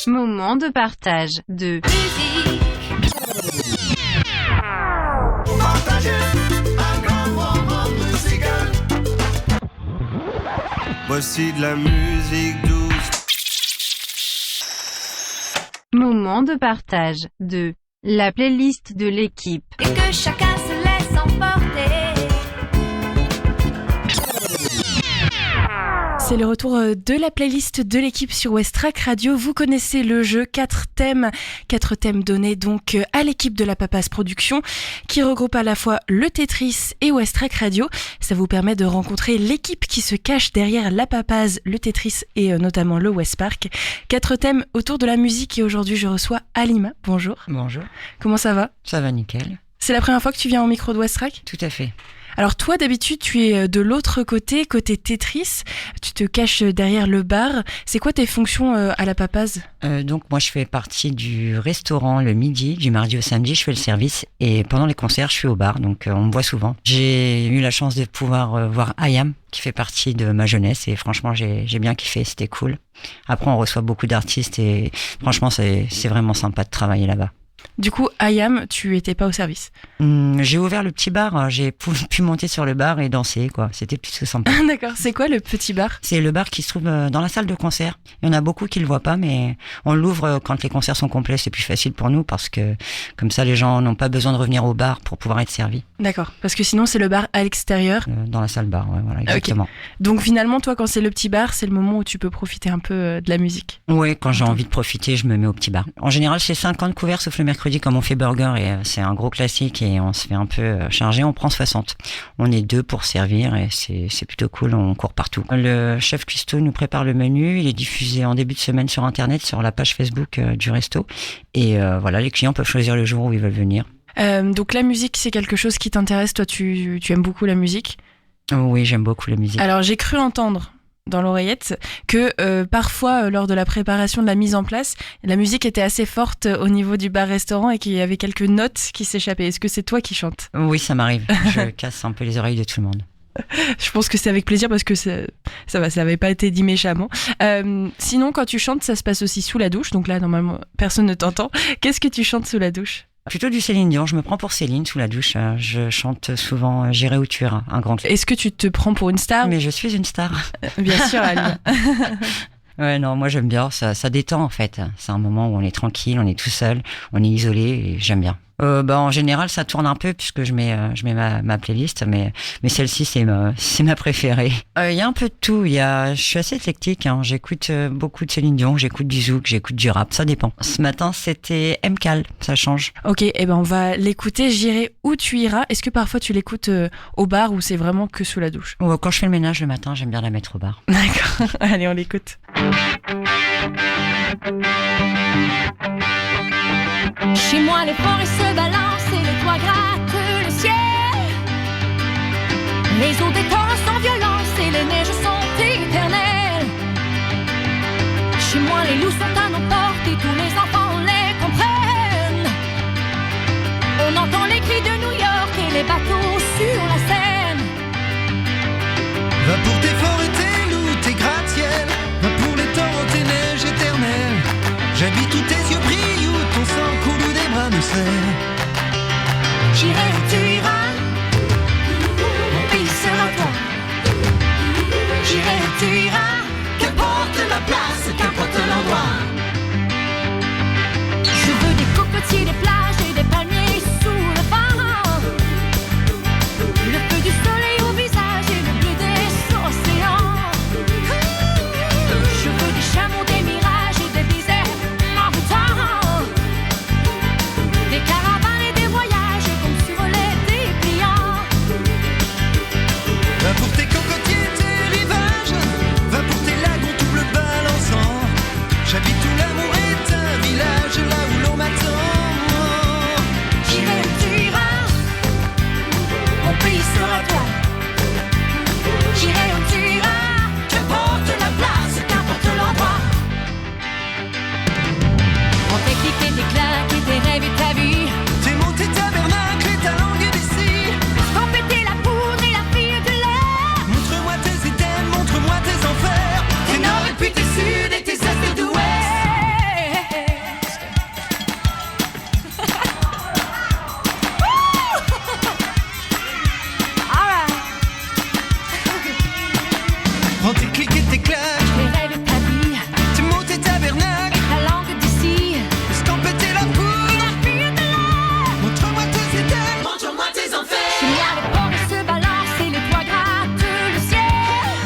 Moment de partage de musique. Partager un grand moment musical. Voici de la musique douce. Moment de partage de la playlist de l'équipe. Et que chacun se laisse emporter. C'est le retour de la playlist de l'équipe sur Westrack Radio. Vous connaissez le jeu, 4 thèmes donnés donc à l'équipe de la Papaze Production qui regroupe à la fois le Tetris et Westrack Radio. Ça vous permet de rencontrer l'équipe qui se cache derrière la Papaze, le Tetris et notamment le Westpark. 4 thèmes autour de la musique et aujourd'hui je reçois Halima. Bonjour. Bonjour. Comment ça va ? Ça va nickel. C'est la première fois que tu viens au micro de Westrack ? Tout à fait. Alors toi, d'habitude, tu es de l'autre côté Tetris. Tu te caches derrière le bar. C'est quoi tes fonctions à la Papaze ? Donc moi, je fais partie du restaurant le midi, du mardi au samedi, je fais le service. Et pendant les concerts, je suis au bar, donc on me voit souvent. J'ai eu la chance de pouvoir voir IAM, qui fait partie de ma jeunesse. Et franchement, j'ai bien kiffé, c'était cool. Après, on reçoit beaucoup d'artistes et franchement, c'est vraiment sympa de travailler là-bas. Du coup, IAM, tu étais pas au service. J'ai ouvert le petit bar, j'ai pu monter sur le bar et danser, quoi. C'était plutôt sympa. D'accord, c'est quoi le petit bar ? C'est le bar qui se trouve dans la salle de concert. Il y en a beaucoup qui le voient pas, mais on l'ouvre quand les concerts sont complets. C'est plus facile pour nous parce que comme ça, les gens n'ont pas besoin de revenir au bar pour pouvoir être servis. D'accord, parce que sinon, c'est le bar à l'extérieur. Dans la salle bar, ouais, voilà, exactement. Okay. Donc finalement, toi, quand c'est le petit bar, c'est le moment où tu peux profiter un peu de la musique. Oui, quand j'ai envie de profiter, je me mets au petit bar. En général, c'est 50 couverts, sauf le mercredi, comme on fait burger, et c'est un gros classique, et on se fait un peu charger, on prend 60. On est 2 pour servir, et c'est plutôt cool, on court partout. Le chef cuistot nous prépare le menu, il est diffusé en début de semaine sur Internet, sur la page Facebook du resto, et voilà, les clients peuvent choisir le jour où ils veulent venir. Donc la musique, c'est quelque chose qui t'intéresse, toi tu aimes beaucoup la musique ? Oui, j'aime beaucoup la musique. Alors j'ai cru entendre dans l'oreillette que parfois lors de la préparation de la mise en place, la musique était assez forte au niveau du bar-restaurant et qu'il y avait quelques notes qui s'échappaient. Est-ce que c'est toi qui chantes ? Oui, ça m'arrive. Je casse un peu les oreilles de tout le monde. Je pense que c'est avec plaisir parce que ça avait pas été dit méchamment. Sinon, quand tu chantes, ça se passe aussi sous la douche. Donc là, normalement, personne ne t'entend. Qu'est-ce que tu chantes sous la douche ? Plutôt du Céline Dion, je me prends pour Céline sous la douche. Je chante souvent J'irai où tu iras, un grand classique. Est-ce que tu te prends pour une star ? Mais je suis une star. Bien sûr, Ali. Ouais, non, moi j'aime bien, ça détend en fait. C'est un moment où on est tranquille, on est tout seul, on est isolé et j'aime bien. En général, ça tourne un peu puisque je mets ma playlist, mais celle-ci c'est ma préférée. Il y a un peu de tout. Je suis assez éclectique. Hein. J'écoute beaucoup de Céline Dion, j'écoute du zouk, j'écoute du rap. Ça dépend. Ce matin, c'était MCAL. Ça change. Ok, on va l'écouter. J'irai où tu iras. Est-ce que parfois tu l'écoutes au bar ou c'est vraiment que sous la douche ? Quand je fais le ménage le matin, j'aime bien la mettre au bar. D'accord. Allez, on l'écoute. Chez moi, les forêts se balancent et les toits grattent le ciel. Les eaux des torrents sans violence et les neiges sont éternelles. Chez moi, les loups sont à nos portes et tous les enfants les comprennent. On entend les cris de New York et les bateaux sur la Seine. Va pour tes forêts, tes loups, tes gratte-ciel. Va pour les torrents, tes neiges éternelles. J'habite où tes yeux brillent, où ton sang coule, où des bras me serrent. J'irai où tu iras, mon pays sera toi. J'irai où tu iras, Qu'importe la place, qu'importe l'endroit. je veux des cocotiers, des plages et des palmiers sous le vent. Le feu du soleil au visage et le bleu des océans. tes clics et tes claques, les rêves et ta vie, tes mots, tes tabernacles, ta langue d'ici. estamper tes la foule. La fille est là. Montre-moi tes états, Montre-moi tes enfers. Chez moi, les portes se balancent et les toits grattent le ciel.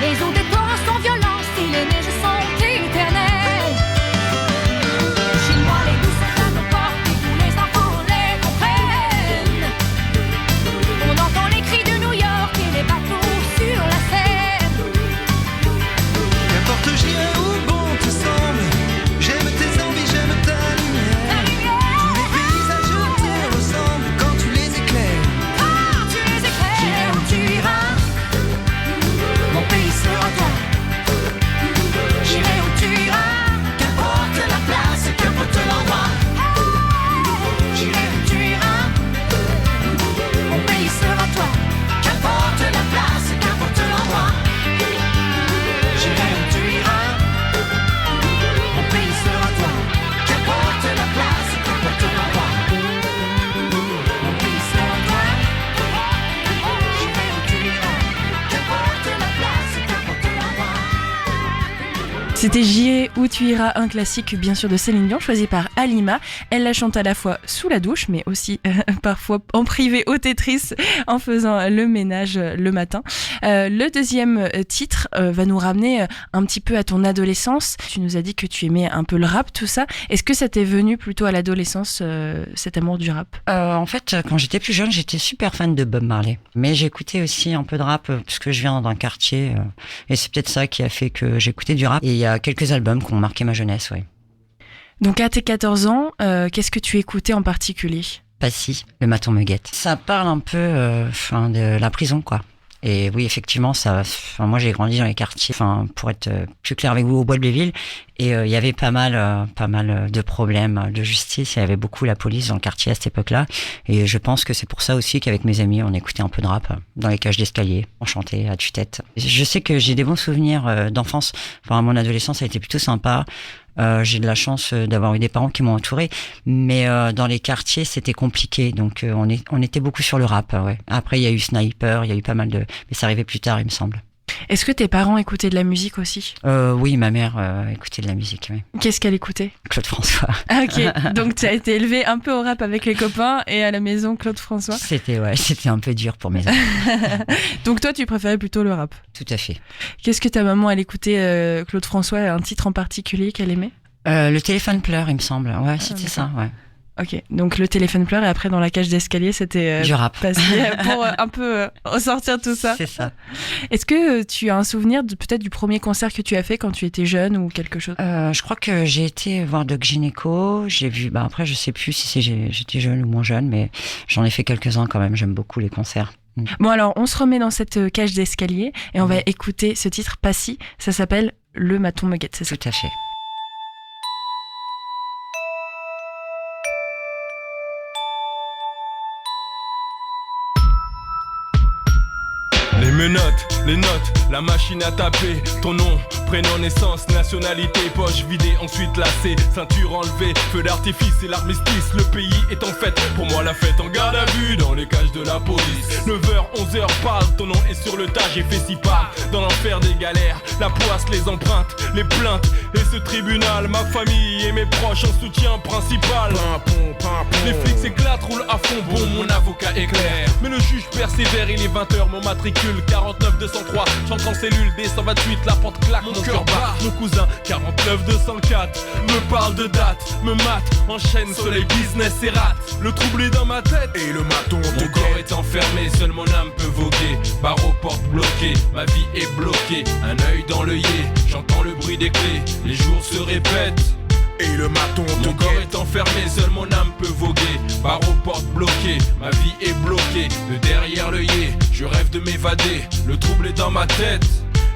Les eaux des torrents sont violentes et les neiges sont éternelles. Chez moi, les loups sont à nos portes et tous les enfants les comprennent. On entend les cris de New York et les bateaux sur la Seine. qu'importe j'irai où bon te semble. J'aime tes envies, j'aime ta lumière. La lumière, Tous les paysages te ressemblent quand tu les éclaires. ah, tu les éclaires. J'irai où tu iras, mon pays sera toi. J'irai où tu iras, Qu'importe la place, qu'importe l'endroit. j'irai où tu iras, mon pays sera toi. Qu'importe la place, qu'importe l'endroit. J'irai où tu iras, mon pays sera toi. Qu'importe la place, qu'importe l'endroit. Mon pays sera toi. J'irai où tu iras. Qu'importe la place, qu'importe l'endroit. C'était J'irai où tu iras, un classique bien sûr de Céline Dion, choisi par Halima. Elle la chante à la fois sous la douche, mais aussi parfois en privé au Tetris, en faisant le ménage le matin. Le deuxième titre va nous ramener un petit peu à ton adolescence. Tu nous as dit que tu aimais un peu le rap, tout ça. Est-ce que ça t'est venu plutôt à l'adolescence, cet amour du rap? En fait, quand j'étais plus jeune, j'étais super fan de Bob Marley. Mais j'écoutais aussi un peu de rap, puisque je viens d'un quartier, et c'est peut-être ça qui a fait que j'écoutais du rap. Et il y a quelques albums qui ont marqué ma jeunesse, ouais. Donc à tes 14 ans, qu'est-ce que tu écoutais en particulier? Passy, le maton me guette. Ça parle un peu de la prison, quoi. Et oui, effectivement, moi j'ai grandi dans les quartiers, pour être plus clair avec vous, au Bois de Bléville, et il y avait pas mal de problèmes de justice. Il y avait beaucoup la police dans le quartier à cette époque-là, et je pense que c'est pour ça aussi qu'avec mes amis, on écoutait un peu de rap dans les cages d'escalier, on chantait à tue-tête. Je sais que j'ai des bons souvenirs d'enfance. Mon adolescence a été plutôt sympa. J'ai de la chance d'avoir eu des parents qui m'ont entouré, mais dans les quartiers c'était compliqué, donc on était beaucoup sur le rap, ouais. Après il y a eu Sniper, il y a eu pas mal mais ça arrivait plus tard, il me semble. Est-ce que tes parents écoutaient de la musique aussi? Oui, ma mère écoutait de la musique, oui. Qu'est-ce qu'elle écoutait? Claude François. Ah, ok, donc tu as été élevé un peu au rap avec les copains et à la maison Claude François. C'était un peu dur pour mes amis. Donc toi tu préférais plutôt le rap? Tout à fait. Qu'est-ce que ta maman elle écoutait, Claude François, un titre en particulier qu'elle aimait? Le téléphone pleure, il me semble. Ouais, c'était ça, ouais. Ok, donc le téléphone pleure et après dans la cage d'escalier c'était du rap. Pour un peu ressortir tout ça. C'est ça. Est-ce que tu as un souvenir peut-être du premier concert que tu as fait quand tu étais jeune ou quelque chose? Je crois que j'ai été voir Doc Gynéco. J'ai vu, après je sais plus si j'étais jeune ou moins jeune, mais j'en ai fait quelques-uns quand même. J'aime beaucoup les concerts. Bon alors on se remet dans cette cage d'escalier et on va écouter ce titre Passy. Ça s'appelle Le maton me guette, c'est ça? Tout à fait. Les menottes, les notes, la machine à taper. Ton nom, prénom, naissance, nationalité, poche vidée, ensuite lacée, ceinture enlevée, feu d'artifice et l'armistice. Le pays est en fête, pour moi la fête en garde à vue dans les cages de la police. 9h, 11h, parle, ton nom est sur le tas. J'ai fait 6 pas dans l'enfer des galères. La poisse, les empreintes, les plaintes et ce tribunal. Ma famille et mes proches en soutien principal. Les flics s'éclatent, roulent à fond, bon, mon avocat est clair. Mais le juge persévère, il est 20h, mon matricule 49 203, j'entre en cellule D128, la porte claque, mon cœur bat. Mon cousin 49 204 me parle de date, me mate, enchaîne soleil business et rate. Le trouble est dans ma tête et le maton mon corps est enfermé, seule mon âme peut voguer. Barreaux, portes bloquées, ma vie est bloquée. Un œil dans l'œillet, j'entends le bruit des clés. Les jours se répètent et le maton mon corps est enfermé, seule mon âme peut voguer. Barreaux, portes bloquées, ma vie est bloquée. De derrière l'œillet, je rêve de m'évader. Le trouble est dans ma tête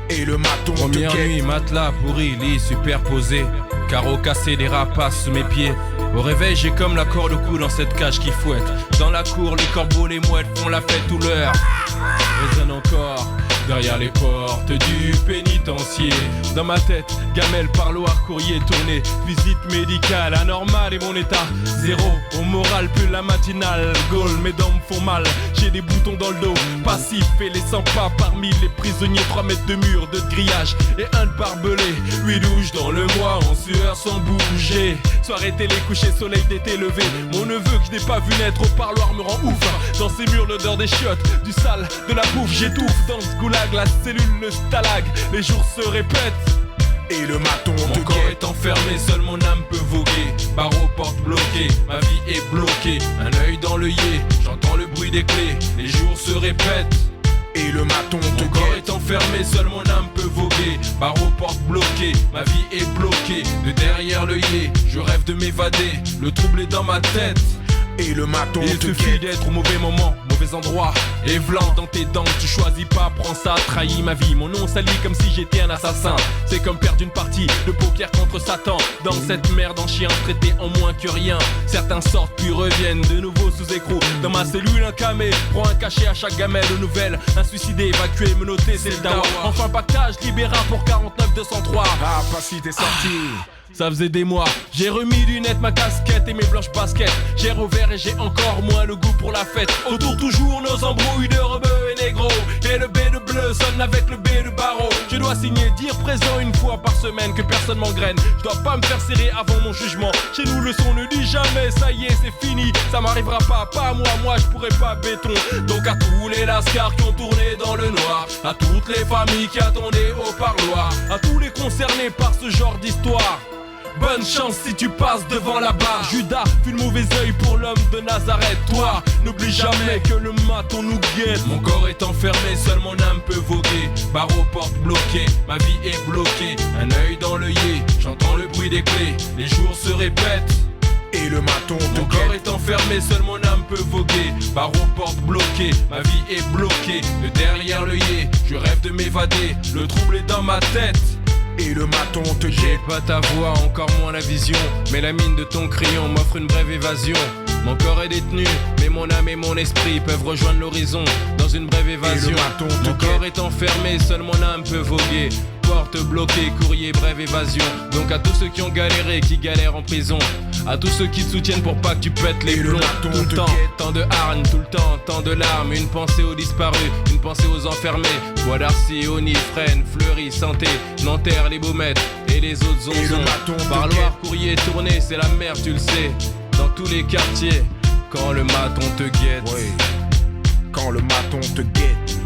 et le maton première nuit, matelas pourri, lit superposé. Carreaux cassés, les rapaces sous mes pieds. Au réveil, j'ai comme la corde au cou dans cette cage qui fouette. Dans la cour, les corbeaux, les mouettes font la fête tout l'heure. Résonne encore derrière les portes du pénitencier. pénitencier. Dans ma tête, gamelle, parloir, courrier tourné, visite médicale, anormal et mon état zéro. Au moral, plus la matinale, Gaulle, mes dents me font mal. J'ai des boutons dans le dos, passif et les 100 pas parmi les prisonniers. 3 mètres de mur, 2 de grillage et 1 de barbelé. 8 douches dans le mois, en sueur sans bouger. Soirée télé, coucher, soleil d'été levé. Mon neveu que je n'ai pas vu naître au parloir me rend ouf. Dans ces murs, l'odeur des chiottes, du sale, de la bouffe. J'étouffe dans ce goulag, la cellule, le stalag. Les jours se répètent. Et le maton Mon corps est enfermé, seule mon âme peut voguer. Barreaux, portes bloquées, ma vie est bloquée. Un œil dans l'œillet, j'entends le bruit des clés. Les jours se répètent. Et le maton Mon corps est enfermé, seule mon âme peut voguer. Barreaux, portes bloquées, ma vie est bloquée. De derrière l'œillet, je rêve de m'évader. Le trouble est dans ma tête. Et le maton Il te suffit d'être au mauvais moment, mauvais endroit. Et blanc dans tes dents, tu choisis pas, prends ça, trahis ma vie. Mon nom s'allie comme si j'étais un assassin. C'est comme perdre une partie de poker contre Satan. Dans cette merde en chien traité en moins que rien. Certains sortent puis reviennent de nouveau sous écrou. Dans ma cellule un camé, prends un cachet à chaque gamelle nouvelle. Un suicidé, évacué, menotté, c'est le dawa. Enfin pactage, libéra pour 49 203. Ah, pas si t'es sorti. Ça faisait des mois, j'ai remis du net ma casquette et mes blanches baskets. J'ai revers et j'ai encore moins le goût pour la fête. Autour toujours nos embrouilles de rebeux et négros. Et le B de bleu sonne avec le B de barreau. Je dois signer, dire présent une fois par semaine, que personne m'engraine. Je dois pas me faire serrer avant mon jugement. Chez nous le son ne dit jamais, ça y est c'est fini. Ça m'arrivera pas à moi je pourrais pas béton. Donc à tous les lascars qui ont tourné dans le noir, à toutes les familles qui attendaient au parloir, à tous les concernés par ce genre d'histoire, bonne chance si tu passes devant la barre. Judas fut le mauvais œil pour l'homme de Nazareth. Toi, n'oublie jamais que le maton nous guette. Mon corps est enfermé, seule mon âme peut voguer. Barreaux, portes bloquées, ma vie est bloquée. Un œil dans l'œillet, j'entends le bruit des clés. Les jours se répètent. Et le maton Mon corps est enfermé, seule mon âme peut voguer. Barreaux, portes bloquées, ma vie est bloquée. De derrière l'œillet, je rêve de m'évader. Le trouble est dans ma tête. Et le maton te J'ai guette. pas ta voix, encore moins la vision. Mais la mine de ton crayon m'offre une brève évasion. Mon corps est détenu, mais mon âme et mon esprit peuvent rejoindre l'horizon dans une brève évasion. Et le maton te Mon corps guette. est enfermé, seule mon âme peut voguer. Porte bloquée, courrier, brève évasion. Donc à tous ceux qui ont galéré, qui galèrent en prison, à tous ceux qui te soutiennent pour pas que tu pètes les Et le plombs. maton Tout le te temps, guette. tant de hargne, tout le temps, tant de larmes. Une pensée aux disparus, une pensée aux enfermés. Bois d'Arcy, Oni, Fresnes, Fleury, Santé, Nanterre, les Baumettes et les autres Et le zonzons. maton te Parloir, guette. courrier, tourné, c'est la merde, tu le sais. Dans tous les quartiers, quand le maton te guette. Ouais. Quand le maton te guette.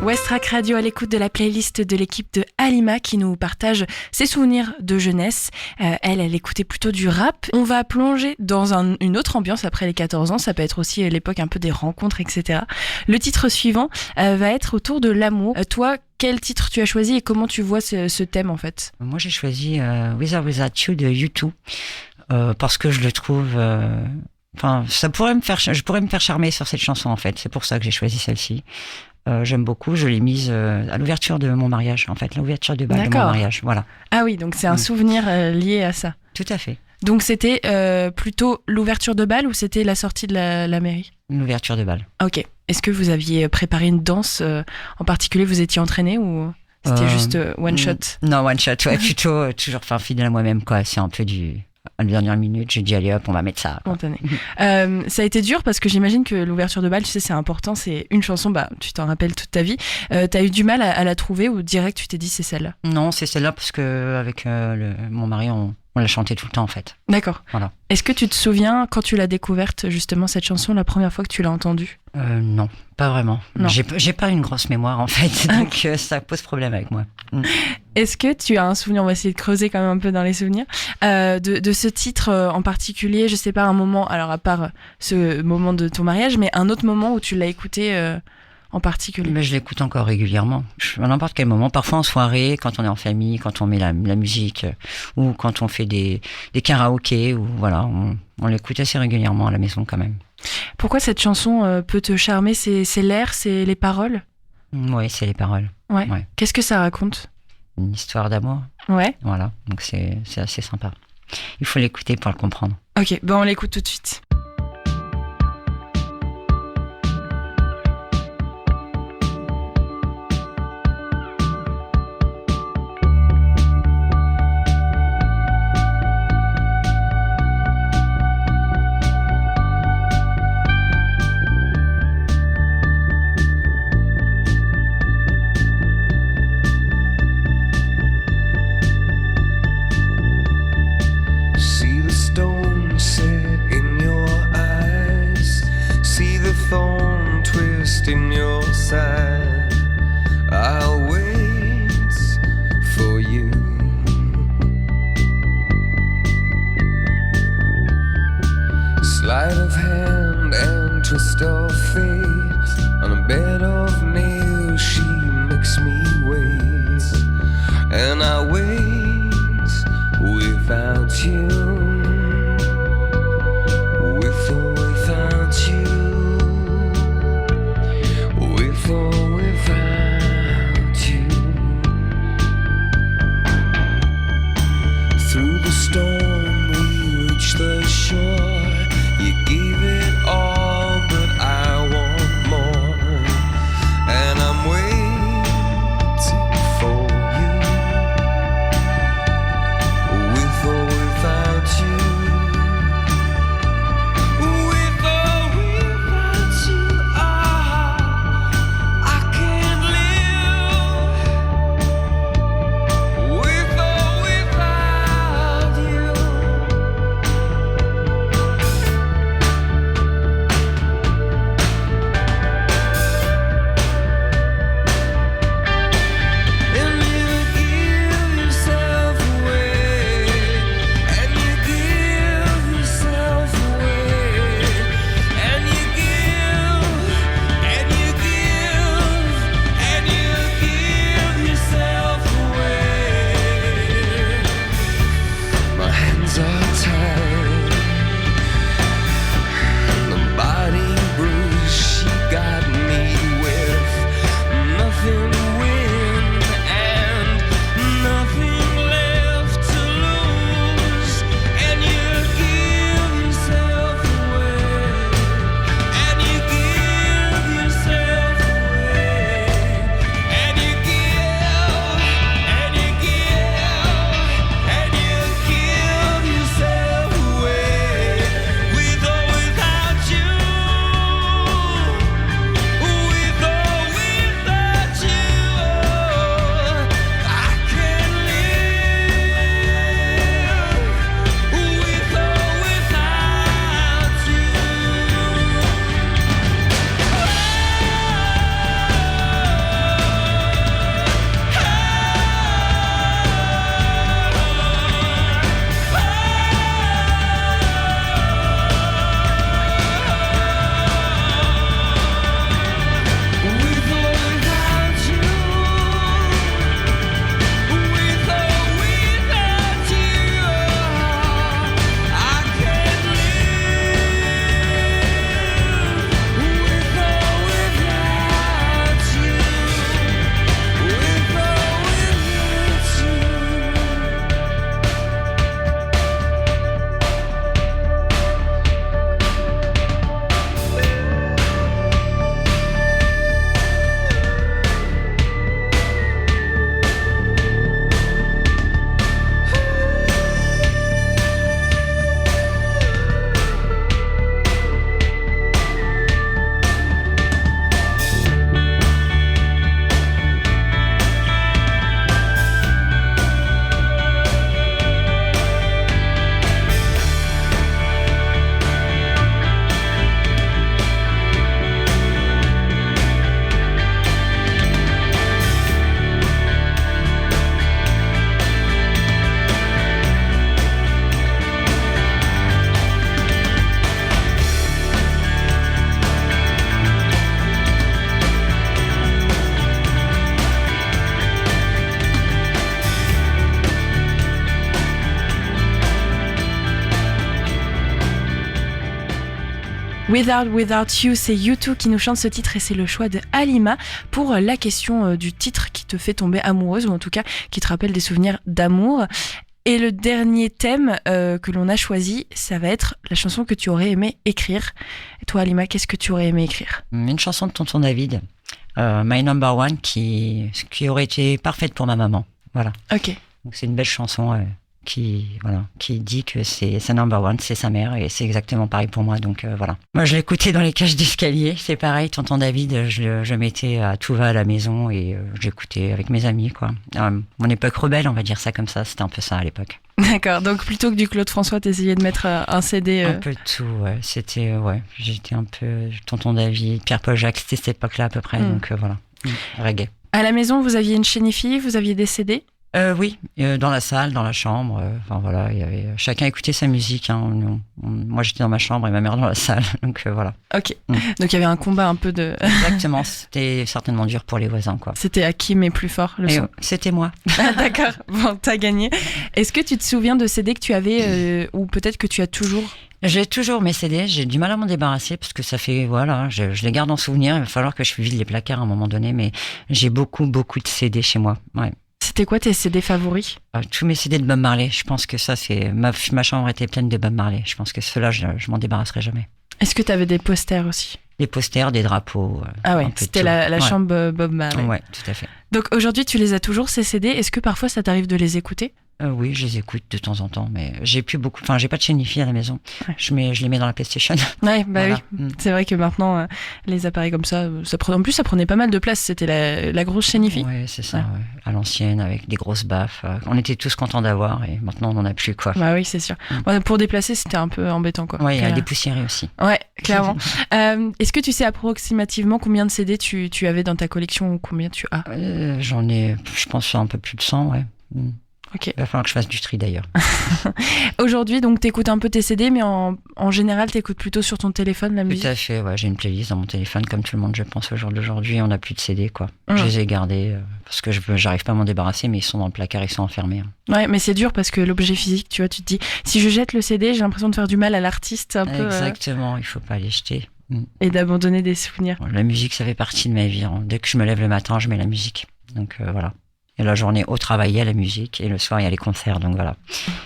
West Track Radio à l'écoute de la playlist de l'équipe de Halima qui nous partage ses souvenirs de jeunesse. Elle écoutait plutôt du rap. On va plonger dans une autre ambiance après les 14 ans. Ça peut être aussi l'époque un peu des rencontres, etc. Le titre suivant va être autour de l'amour. Toi, quel titre tu as choisi et comment tu vois ce thème en fait ? Moi, j'ai choisi With or Without You de U2 parce que je le trouve. Enfin, je pourrais me faire charmer sur cette chanson en fait. C'est pour ça que j'ai choisi celle-ci. J'aime beaucoup. Je l'ai mise à l'ouverture de mon mariage, en fait, l'ouverture du bal de mon D'accord. mariage. Voilà. Ah oui, donc c'est un souvenir lié à ça. Tout à fait. Donc c'était plutôt l'ouverture de bal ou c'était la sortie de la mairie ? L'ouverture de bal. Ok. Est-ce que vous aviez préparé une danse en particulier ? Vous étiez entraîné ou c'était juste one shot ? Non, one shot. Ouais, plutôt toujours, enfin, fidèle à moi-même, quoi. C'est un peu à la dernière minute, j'ai dit allez hop, on va mettre ça. Spontané. Ça a été dur parce que j'imagine que l'ouverture de bal, tu sais, c'est important, c'est une chanson, bah, tu t'en rappelles toute ta vie. T'as eu du mal à la trouver ou direct tu t'es dit c'est celle-là ? Non, c'est celle-là parce que avec mon mari, on l'a chantait tout le temps en fait. D'accord. Voilà. Est-ce que tu te souviens quand tu l'as découverte justement cette chanson la première fois que tu l'as entendue ? Non, pas vraiment. Non. J'ai pas une grosse mémoire en fait, donc ça pose problème avec moi. Est-ce que tu as un souvenir, on va essayer de creuser quand même un peu dans les souvenirs, de ce titre en particulier, je sais pas, un moment, alors à part ce moment de ton mariage, mais un autre moment où tu l'as écouté en particulier ? Mais je l'écoute encore régulièrement, à n'importe quel moment, parfois en soirée, quand on est en famille, quand on met la musique, ou quand on fait des karaokés, ou voilà, on l'écoute assez régulièrement à la maison quand même. Pourquoi cette chanson peut te charmer ? C'est l'air, c'est les paroles ? Oui, c'est les paroles. Ouais. Ouais. Qu'est-ce que ça raconte ? Une histoire d'amour. Ouais. Voilà, donc c'est assez sympa. Il faut l'écouter pour le comprendre. Ok, ben on l'écoute tout de suite. and I wait without you, with or without you, with or without you. Through the storm we reach the shore. You gave it all, but I want more, and I'm waiting for you, with or without you, with or without you. I can't live with or without you. And you give yourself away, and you give yourself away, and you give, and you give, and you give yourself away. My hands are tied, the body bruised. She got me with nothing to win and nothing left to lose. And you give yourself away, and you give yourself away, and you give, and you give, and you give yourself away, with or without you, with or without you. I can't live with or without you. With or without you, with or without you, I can't live with or without you, with or Without You, c'est U2 qui nous chante ce titre et c'est le choix de Halima pour la question du titre qui te fait tomber amoureuse ou en tout cas qui te rappelle des souvenirs d'amour. Et le dernier thème que l'on a choisi, ça va être la chanson que tu aurais aimé écrire. Et toi Halima, qu'est-ce que tu aurais aimé écrire ? Une chanson de Tonton David, My Number One, qui aurait été parfaite pour ma maman. Voilà. Ok. Donc c'est une belle chanson qui dit que c'est sa number one, c'est sa mère, et c'est exactement pareil pour moi. Donc voilà. Moi je l'écoutais dans les cages d'escalier, c'est pareil. Tonton David, je mettais à tout va à la maison et j'écoutais avec mes amis, quoi. Mon époque rebelle, on va dire ça comme ça. C'était un peu ça à l'époque. D'accord. Donc plutôt que du Claude François, t'essayais de mettre un CD. Un peu de tout. Ouais. C'était J'étais un peu Tonton David, Pierre-Paul Jacques. C'était cette époque-là à peu près. Donc voilà. Reggae. À la maison, vous aviez une chaîne IFI, vous aviez des CD ? Oui, dans la salle, dans la chambre. Enfin voilà, il y avait chacun écoutait sa musique. Hein. Moi, j'étais dans ma chambre et ma mère dans la salle. Donc voilà. Ok. Donc il y avait un combat un peu de. Exactement. C'était certainement dur pour les voisins, quoi. C'était à qui mais plus fort le son. C'était moi. Ah, d'accord. Bon, t'as gagné. Est-ce que tu te souviens de CD que tu avais ou peut-être que tu as toujours? J'ai toujours mes CD, j'ai du mal à m'en débarrasser parce que ça fait, voilà, je les garde en souvenir. Il va falloir que je vide les placards à un moment donné, mais j'ai beaucoup de CD chez moi. Ouais. C'était quoi tes CD favoris? Tous mes CD de Bob Marley. Je pense que ça, c'est ma chambre était pleine de Bob Marley. Je pense que ceux-là, je m'en débarrasserai jamais. Est-ce que tu avais des posters aussi? Des posters, des drapeaux. Ah ouais, c'était la chambre Bob Marley. Ouais, tout à fait. Donc aujourd'hui, tu les as toujours ces CD. Est-ce que parfois ça t'arrive de les écouter? Oui, je les écoute de temps en temps, mais j'ai plus beaucoup. Enfin, j'ai pas de chaîne hi-fi à la maison. Ouais. Je les mets dans la PlayStation. Ouais, bah voilà. oui. C'est vrai que maintenant, les appareils comme ça, en plus, ça prenait pas mal de place. C'était la grosse chaîne hi-fi. Ouais, c'est ça. Ouais. À l'ancienne, avec des grosses baffes. On était tous contents d'avoir, et maintenant on en a plus, quoi. Bah oui, c'est sûr. Ouais, pour déplacer, c'était un peu embêtant, quoi. Ouais, il y a des poussiérés aussi. Ouais, clairement. Est-ce que tu sais approximativement combien de CD tu avais dans ta collection ou combien tu as? J'en ai, je pense, un peu plus de 100, ouais. Ok. Il va falloir que je fasse du tri d'ailleurs. Aujourd'hui, donc, t'écoutes un peu tes CD, mais en général, t'écoutes plutôt sur ton téléphone la musique? Tout à fait, ouais. J'ai une playlist dans mon téléphone, comme tout le monde, je pense, au jour d'aujourd'hui. On n'a plus de CD, quoi. Je les ai gardés parce que j'arrive pas à m'en débarrasser, mais ils sont dans le placard, ils sont enfermés. Ouais, mais c'est dur parce que l'objet physique, tu vois, tu te dis, si je jette le CD, j'ai l'impression de faire du mal à l'artiste un peu. Exactement, il faut pas les jeter. Et d'abandonner des souvenirs. La musique, ça fait partie de ma vie. Dès que je me lève le matin, je mets la musique. Donc voilà. Et la journée au travail, il y a la musique. Et le soir, il y a les concerts. Donc voilà.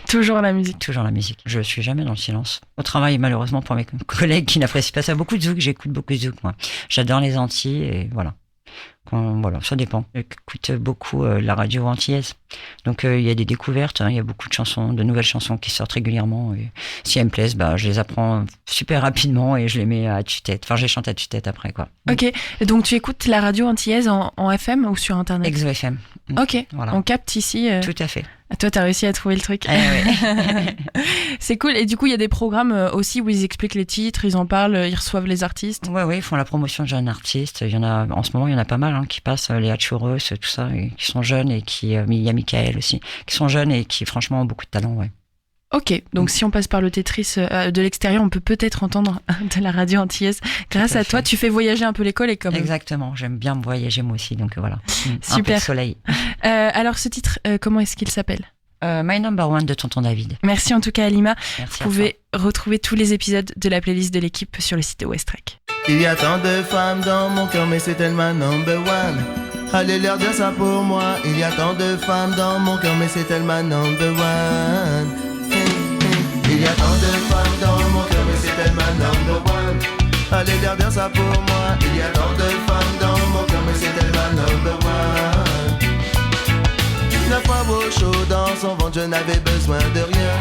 Toujours la musique. Toujours la musique. Je suis jamais dans le silence. Au travail, malheureusement, pour mes collègues qui n'apprécient pas ça, beaucoup de zouk. J'écoute beaucoup de zouk, moi. J'adore les Antilles et voilà. Voilà, ça dépend. J'écoute beaucoup la radio antillaise. Donc il y a des découvertes, il y a beaucoup de chansons, de nouvelles chansons qui sortent régulièrement. Et si elles me plaisent, je les apprends super rapidement et je les mets à tue-tête. Enfin, je les chante à tue-tête après, quoi. Ok. Et donc tu écoutes la radio antillaise en FM ou sur Internet? Exo FM. Ok. Voilà. On capte ici. Tout à fait. Toi, t'as réussi à trouver le truc. Ouais. C'est cool. Et du coup, il y a des programmes aussi où ils expliquent les titres, ils en parlent, ils reçoivent les artistes. Ouais, ils font la promotion de jeunes artistes. Il y en a, en ce moment, il y en a pas mal qui passent, les Hatchouros, tout ça, et qui sont jeunes et il y a Michael aussi, qui sont jeunes et qui, franchement, ont beaucoup de talent, ouais. Ok, donc si on passe par le Tetris de l'extérieur, on peut peut-être entendre de la radio antillaise. Grâce à toi, tu fais voyager un peu les collègues quand même. Exactement, j'aime bien voyager moi aussi, donc voilà. Super. Un peu de soleil. Alors ce titre, comment est-ce qu'il s'appelle? My Number One de Tonton David. Merci en tout cas Alima. Merci. Vous pouvez retrouver tous les épisodes de la playlist de l'équipe sur le site de Westrack. Il y a tant de femmes dans mon cœur, mais c'est elle ma number one. Allez leur dire ça pour moi. Il y a tant de femmes dans mon cœur, mais c'est elle ma number one. Il y a tant de femmes dans mon cœur, mais c'est elle ma number one. Allez leur dire ça pour moi. Il y a tant de femmes dans mon cœur, mais c'est elle ma number one. 9 fois beau chaud dans son ventre, je n'avais besoin de rien.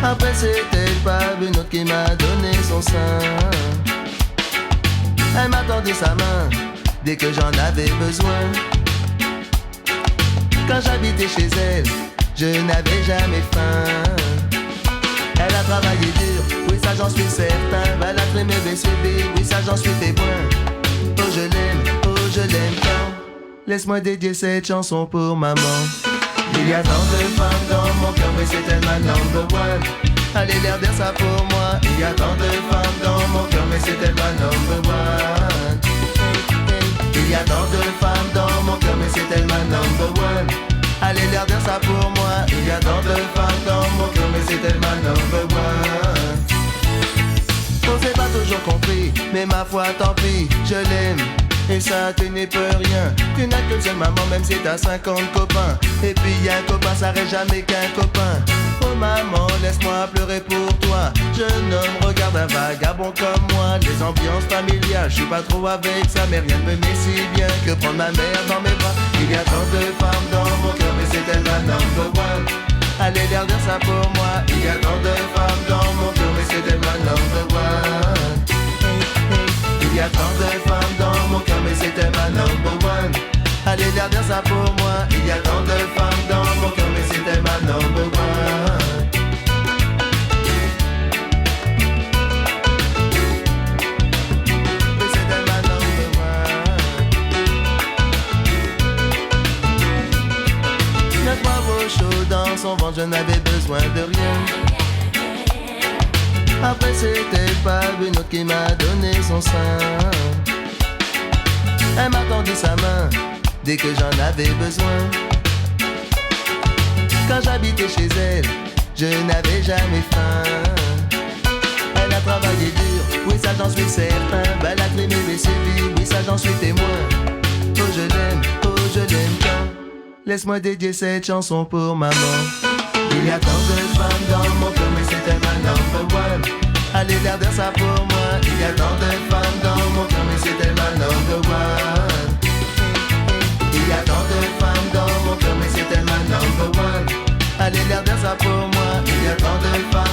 Après c'était le pape, une autre qui m'a donné son sein. Elle m'a tendu sa main dès que j'en avais besoin. Quand j'habitais chez elle, je n'avais jamais faim. Elle a travaillé dur, oui ça j'en suis certain. Elle a trimé mes suivis, oui ça j'en suis témoin. Oh je l'aime tant. Laisse-moi dédier cette chanson pour maman. Il y a tant de femmes dans mon cœur, mais c'est elle ma number one. Allez leur dire ça pour moi. Il y a tant de femmes dans mon cœur, mais c'est elle ma number one. Il y a tant de femmes dans mon cœur, mais c'est elle ma number one. Allez leur dire ça pour moi. Il y a tant de femmes dans mon cœur, mais c'est elle ma number one. On s'est pas toujours compris, mais ma foi tant pis, je l'aime. Et ça tu n'y peux rien. Tu n'as qu'une seule maman même si t'as 50 copains. Et puis y'a un copain ça reste jamais qu'un copain. Oh maman laisse-moi pleurer pour toi. Jeune homme regarde un vagabond comme moi. Les ambiances familiales je suis pas trop avec ça. Mais rien ne me met si bien que prendre ma mère dans mes bras. Il y a tant de femmes dans mon cœur mais c'est elle ma number one. Allez leur dire ça pour moi. Il y a tant de femmes dans mon cœur mais c'est elle ma number one. Il y a tant de femmes dans mon cœur mais c'était ma number one. Allez leur dire ça pour moi. Il y a tant de femmes dans mon cœur mais c'était ma number one. Mais c'était ma number one. dans son ventre, je n'avais besoin de rien. Après c'était pas une autre qui m'a donné son sein. Elle m'a tendu sa main dès que j'en avais besoin. Quand j'habitais chez elle, je n'avais jamais faim. Elle a travaillé dur, oui ça j'en suis certain. Elle a trimé mes sévices, oui ça j'en suis témoin. Oh je l'aime tant. Laisse-moi dédier cette chanson pour maman. Il y a tant de femmes dans mon cœur, mais c'était ma number one. Allez l'air de ça pour moi. Il y a tant de femmes dans mon cœur, mais c'était ma number one. Il y a tant de femmes dans mon cœur, mais c'était ma number one. Allez l'air de ça pour moi. Il y a tant de femmes